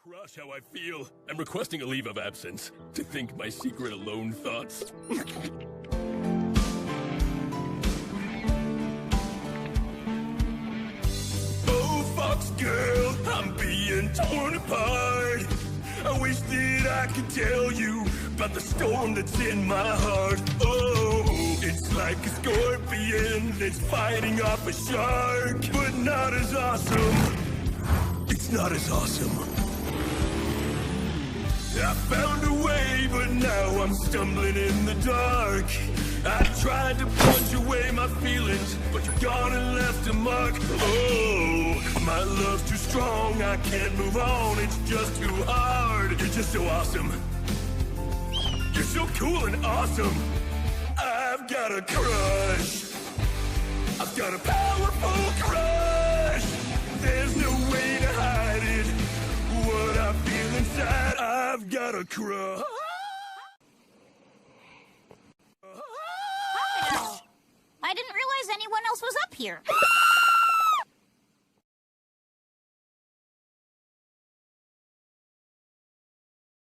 Crush how I feel. I'm requesting a leave of absence to think my secret alone thoughts. Oh, Fox girl, I'm being torn apart. I wish that I could tell you about the storm that's in my heart. Oh, it's like a scorpion that's fighting off a shark, but not as awesome. It's not as awesome. I found a way, but now I'm stumbling in the dark. I tried to punch away my feelings, but you've gone and left a mark. Oh, my love's too strong, I can't move on, it's just too hard. You're just so awesome. You're so cool and awesome. I've got a crush. I've got a powerful crush. There's no way to hide it. What I feel inside, I've got a crush. I didn't realize anyone else was up here.